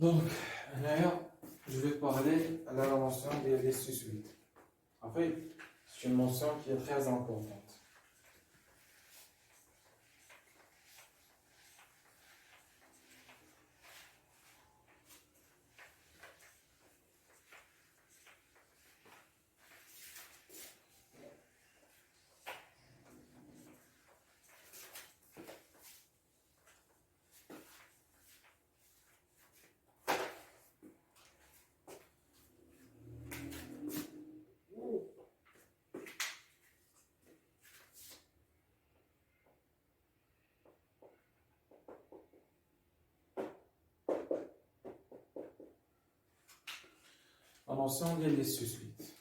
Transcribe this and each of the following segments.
Donc, là, je vais parler de la mention des suites. En fait, c'est une mention qui est très importante. La mention des suites.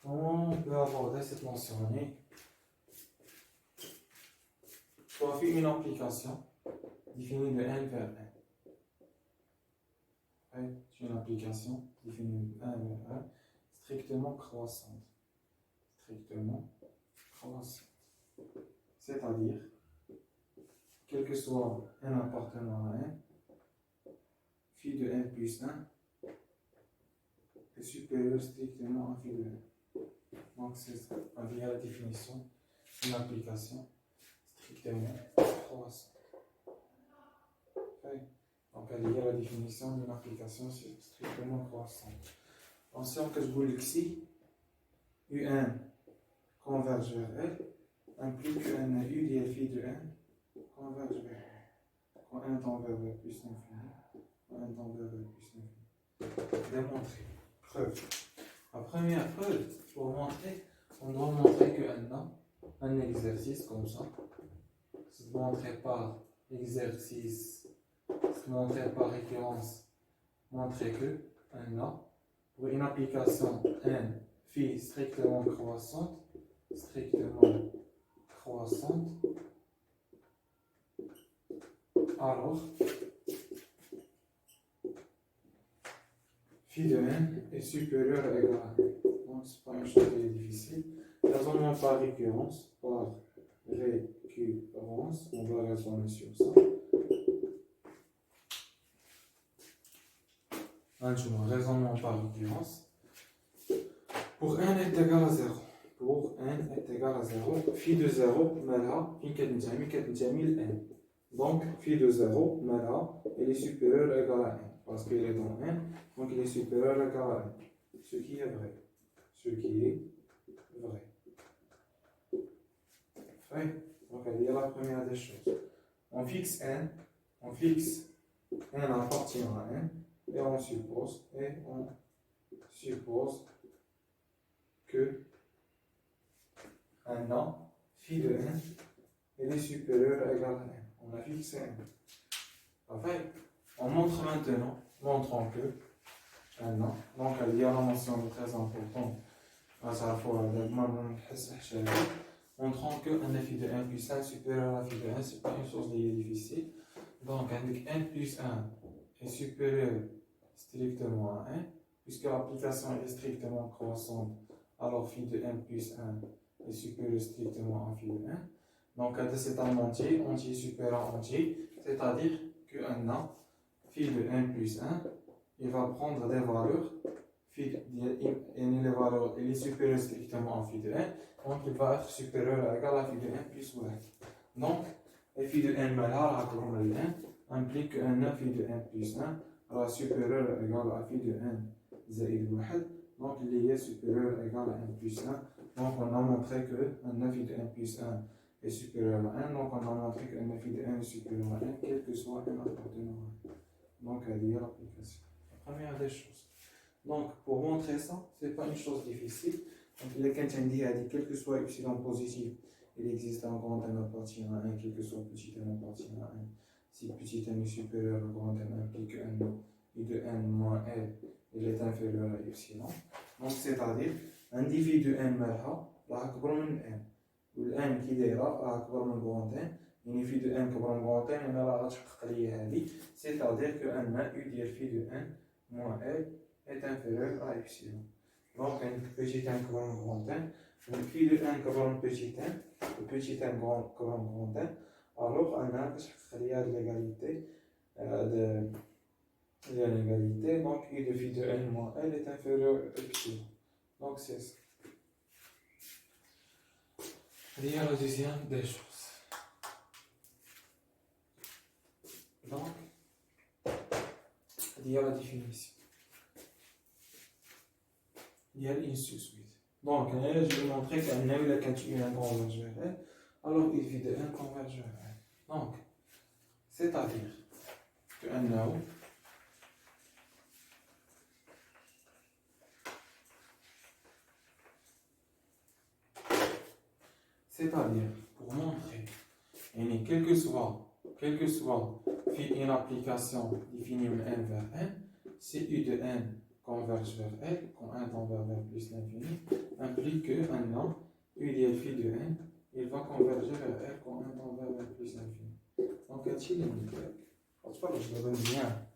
Comment on peut aborder cette mention? Soit fait une application définie de n vers n. C'est une application définie de n vers n strictement croissante. Strictement croissante. C'est-à-dire, quel que soit n appartenant à n, phi de n plus 1 est supérieur strictement à phi de n. Donc, c'est ça. Il y a la définition d'une application strictement croissante. Donc, il y a la définition d'une application strictement croissante. Attention que je vous le dis, UN converge vers L implique que un U de phi de n converge vers L. Quand n tend vers plus l'infini, quand n tend vers plus l'infini. Démontrer. Preuve. La première preuve, pour montrer, on doit montrer que n a un exercice comme ça. C'est montré par exercice, c'est montré par récurrence, montrer que n a, pour une application n phi strictement croissante, alors phi de n est supérieur à égal à n. Donc, ce n'est pas une chose qui est difficile. Raisonnement par récurrence, on va raisonner sur ça. Raisonnement par récurrence. Pour n est égal à 0. Pour n est égal à 0, phi de 0, malha, phi n. Donc, phi de 0, malha, il est supérieur à égal à n. Parce qu'il est dans n, donc il est supérieur à égal à n. Ce qui est vrai. Donc, il y a la première des choses. On fixe n appartient à n, et on suppose que n a phi de n est supérieur à égal à n. On a fixé n. Enfin, on montre maintenant, montrant que n a, donc il y a la mention très importante grâce à la fois montrant que n phi de n plus 1 supérieur à phi de n, ce n'est pas une chose difficile. Donc, n plus 1 est supérieur strictement à 1, puisque l'application est strictement croissante, alors phi de n plus 1 est supérieur strictement à phi de 1. Donc, c'est un entier supérieur à entier, c'est-à-dire que n a phi de n plus 1, il va prendre des valeurs, les valeurs, il est supérieur strictement à phi de n, donc il va être supérieur à égal à phi de n plus 1. Donc, phi de n malha implique que n phi de n plus 1 sera supérieur à égal à phi de n zaïd 1, donc il est supérieur à égal à n plus 1. Donc on a montré que n phi de n plus 1 est supérieur à 1, donc on a montré que n phi de n est supérieur à 1, quel que soit n appartenant à 1. Donc il y a l'application. La première des choses. Donc pour montrer ça, ce n'est pas une chose difficile. Donc il est quelqu'un dit, quel que soit epsilon positif, il existe un grand n appartient à 1, quel que soit petit n appartient à 1. Si petit n est supérieur au grand n implique que n de n moins l, il est inférieur à epsilon. Donc c'est-à-dire, un individu n malha, la akbar min n. Ou n qui est là, la akbar min grand n. يعني phi de n كبر من grand n, هنا راه غتحقق ليا هذه. C'est-à-dire que n u ديال phi de n moins l est inférieur à epsilon. Donc un petit n كبر من grand n. Donc phi de n كبر من petit n, le petit n كبر من grand n. Alors n كتحقق ليا هذه l'égalité il y a l'égalité, donc I de phi de n moins L est inférieur à epsilon. Donc c'est ça. Il y a la deuxième des choses. Donc, il y a la définition. Il y a l'insu suite. Donc, je vais montrer qu'un L est un converge vers L, alors il phi de n converge vers L. Donc, c'est-à-dire qu'un L c'est-à-dire, pour montrer, et quelle que soit une application définie n vers n, si U de n converge vers L, quand n tend vers plus l'infini, implique que maintenant, U de phi de n, il va converger vers L quand n tend vers plus l'infini. Donc, est-ce qu'il est je donne bien.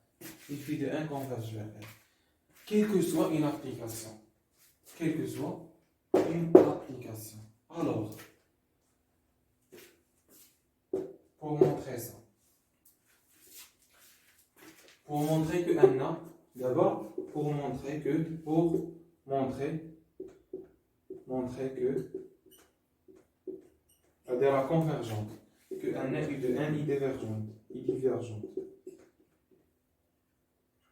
U phi de n converge vers L. Quelle que soit une application. Quelle que soit une application. Alors, pour montrer ça. Pour montrer que Anna, d'abord, pour montrer que de la convergente, que Anna U de n est divergente,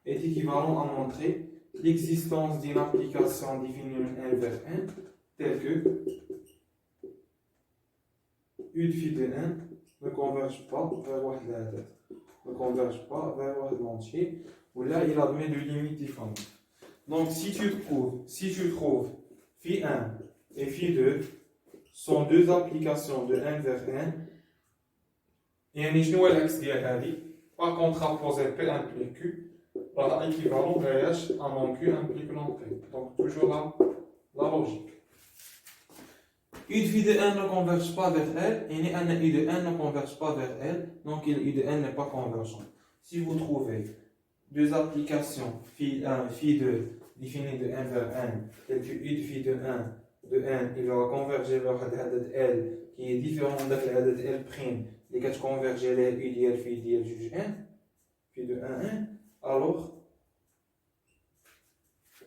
est équivalent à montrer l'existence d'une application définie n vers n, telle que U de phi de n ne converge pas vers la tête. Ne converge pas vers l'entier, où là il admet deux limites différentes. Donc si tu trouves phi 1 et phi 2 sont deux applications de n vers n, يعني شنو العكس ديال هذه؟ pas contraposé P implique Q, voilà équivalent VH à mon Q implique non P. Donc toujours la logique. U de phi de n ne converge pas vers L, et un U de n ne converge pas vers L, donc U de n n'est pas convergent. Si vous trouvez deux applications phi 1 phi 2 définies de n vers n, telles que U de phi de n, il va converger vers L qui est différent de L prime, et qui converge vers U de phi de juge n, phi de 1 n, alors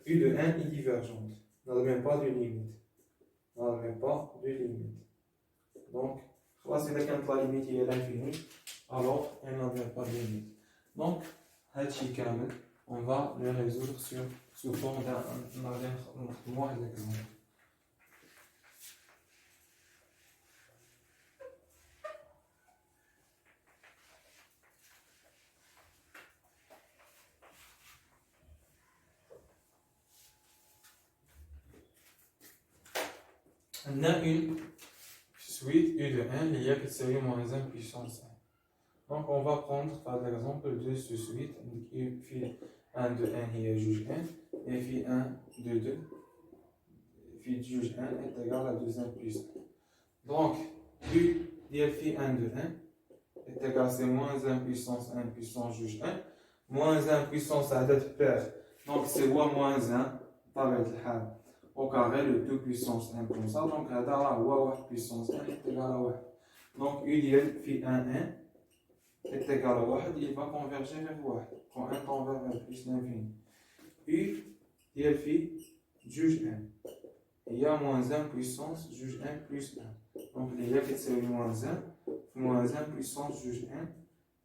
U de n est divergente, n'admet pas de limite. N'admet pas de limite. Donc, si la limite est l'infini, alors elle n'admet pas de limite. Donc, on va le résoudre sous forme d'un exemple. On a une suite U de n, il y a que c'est U moins 1 puissance 1. Donc on va prendre par exemple deux sous-suites, U phi 1 de n il y a juge n, et phi 1 de 2, phi de juge n est égal à 2n plus 1. Donc U de phi 1 de n est égal à moins 1 puissance juge n, moins 1 puissance à d'être pair, donc c'est moins 1 par le au carré de 2 puissance 1 comme ça, donc هذا هو 1 puissance 1 est égal à 1. Donc U ديال phi 1n est égal à 1, il va converger vers 1 quand 1 tend vers plus l'infini. U ديال phi juge 1, il y a moins 1 puissance juge 1 plus 1, donc il y a que moins 1 puissance juge 1,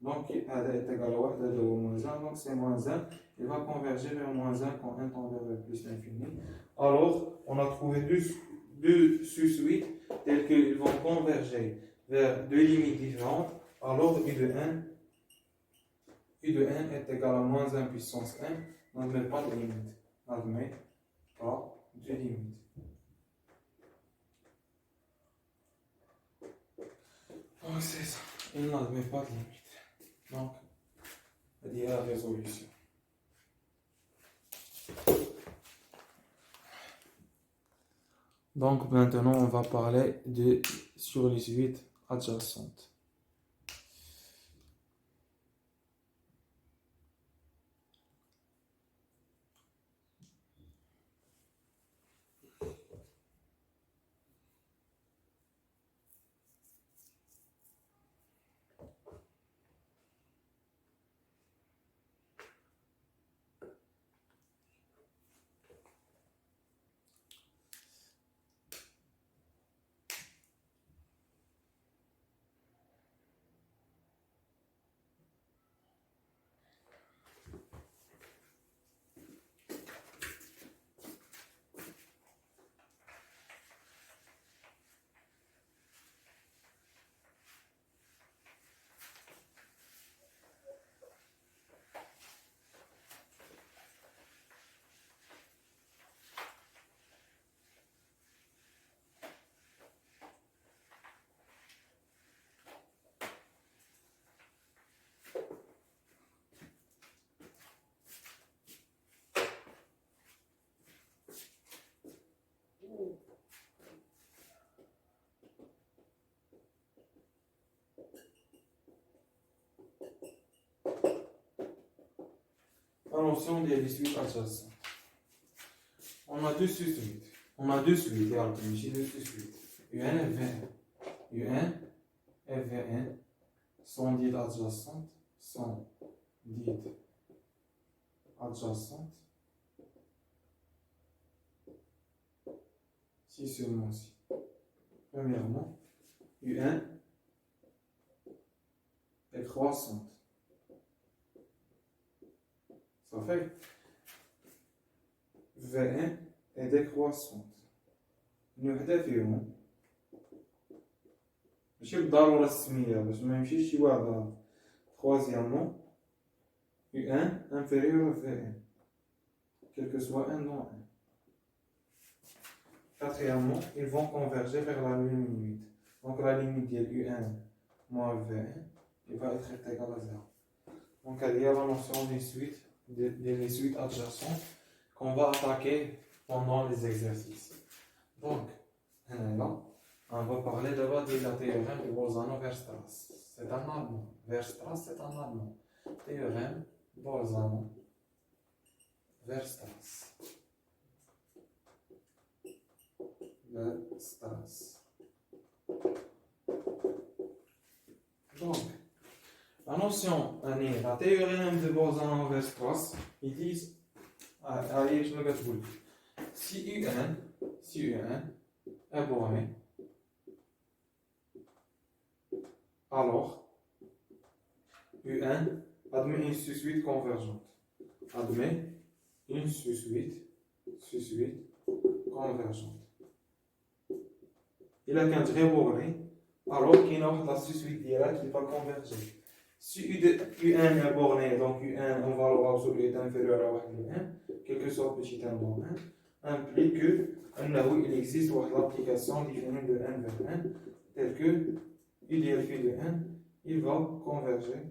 donc هذا est égal à 1, هذا هو moins 1, donc c'est moins 1, il va converger vers moins 1 quand 1 tend vers plus l'infini. Alors, on a trouvé deux sous-suites telles qu'ils vont converger vers deux limites différentes. Alors, U de n est égal à moins 1 puissance 1, n'admet pas de limite. N'admet pas de limite. Donc, c'est ça. Il n'admet pas de limite. Donc, il y a la résolution. Donc maintenant on va parler sur les suites adjacentes. notion des suites adjacentes. On a deux suites. On a deux suites, ici deux suites. U1 et V1. U1 et V1 sont dites adjacentes. Si seulement si. Premièrement, U1 est croissante. Ça fait V1 est décroissante. نوحدة فيهم ماشي بالضرورة السمية باش ما يمشيش شي واحد غلط. Troisièmement, U1 inférieur à V1, quel que soit un dans un. Quatrièmement, ils vont converger vers la même limite. Donc la limite de U1 moins V1, il va être égal à 0. Donc il y a la notion des suites adjacentes qu'on va attaquer pendant les exercices. Donc, là, on va parler d'abord de la théorème de Bolzano-Weierstrass. C'est un allemand. Weierstrass, c'est un allemand. Théorème Bolzano-Weierstrass. Donc, la notion, la théorème de Bolzano-Weierstrass, ils disent, allez, je me gâte. Si U1 est borné, alors U1 admet une suite convergente. Admet une suite convergente. Il a qu'un très borné, alors qu'il y a la suite qui va converger. Si U1 est borné, donc U1, on va le voir sur U est inférieur à 1, quel que soit petit 1 dans 1, implique qu'il existe une application définie de 1 vers 1, telle que U dérivée de 1, il va converger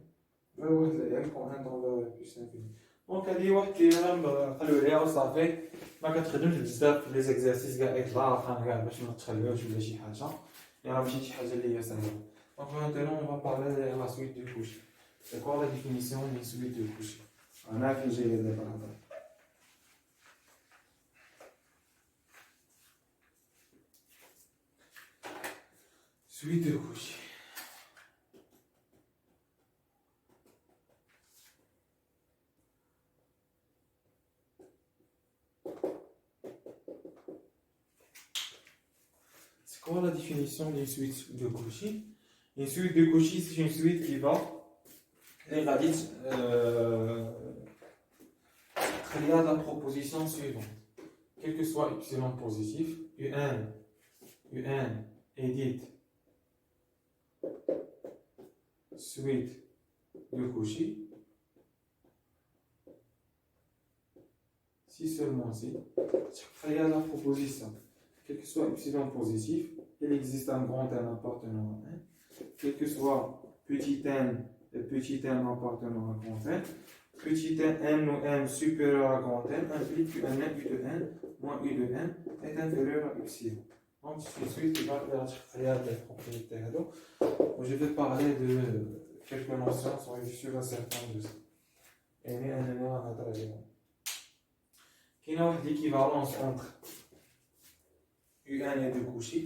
vers L quand 1 tend vers plus infini. Donc, il y a des théorèmes qui صافي ما كتخدمش بزاف les exercices كاع إطلاقا كاع باش ما تخليوش ولا شي حاجة، يعني ماشي شي حاجة اللي هي سهلة. Donc maintenant, on va parler de la suite de Cauchy. C'est quoi la définition d'une suite de Cauchy? On a figé les départements. Suite de Cauchy. C'est quoi la définition d'une suite de Cauchy? Une suite de Cauchy, c'est une suite qui va éradiquer la proposition suivante. Quel que soit epsilon positif, U1 est dite suite de Cauchy si seulement si la proposition, quel que soit epsilon positif, il existe un grand n appartenant à 1. Quel que soit petit n et petit n appartenant à grand n, petit n ou m supérieur à grand n implique que un n u de n moins u de n est inférieur à epsilon. Donc, c'est suite qui va faire les propriétés. Je vais parler de quelques notions, soyez sûrs et certains de ça. Et il y a une équivalence entre U1 et de Cauchy.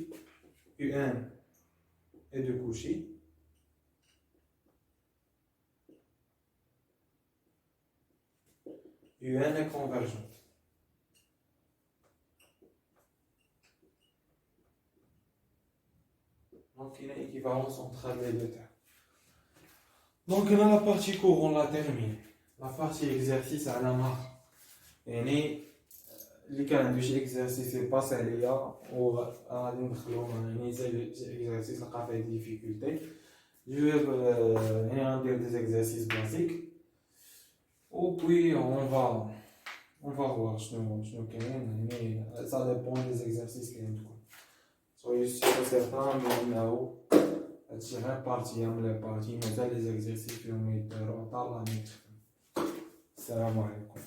U1 et de Cauchy. U1 est convergente. Donc il y a une équivalence entre les deux termes. Donc on a la partie cours, on l'a terminée. La partie exercice à la marque. Et اللي كان عنده شي اكزرسيس يباس عليا وغادي ندخلو يعني زي اكزرسيس لقى فيه ديفيكولتي جو يعني غندير دي اكزرسيس بلاسيك و بوي on va voir شنو كاين يعني ça dépend des exercices كاين تكون soyez sûr certain بانه هادشي غير بارتي من لي بارتي مازال لي زيكزرسيس فيهم يدارو طالع ما يتخدم. السلام عليكم.